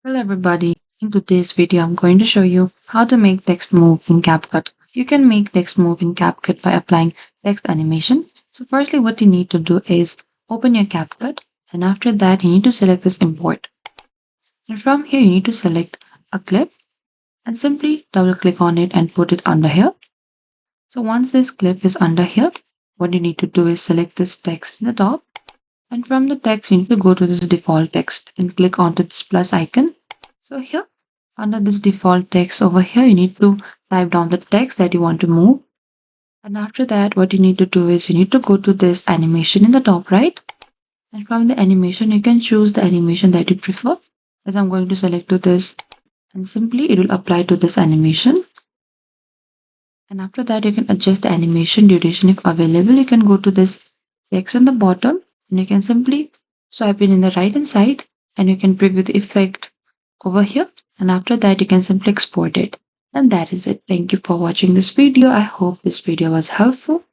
Hello everybody, in today's video I'm going to show you how to make text move in CapCut. You can make text move in CapCut by applying text animation. So firstly what you need to do is open your CapCut, and after that you need to select this import. And from here you need to select a clip and simply double click on it and put it under here. So once this clip is under here, what you need to do is select this text in the top, and from the text you need to go to this default text and click onto this plus icon. So here, under this default text over here, you need to type down the text that you want to move. And after that, what you need to do is you need to go to this animation in the top right. And from the animation, you can choose the animation that you prefer. As I'm going to select to this, and simply it will apply to this animation. And after that, you can adjust the animation duration if available. You can go to this text on the bottom and you can simply swipe it in the right hand side and you can preview the effect over here, and after that you can simply export it. And that is it. Thank you for watching this video. I hope this video was helpful.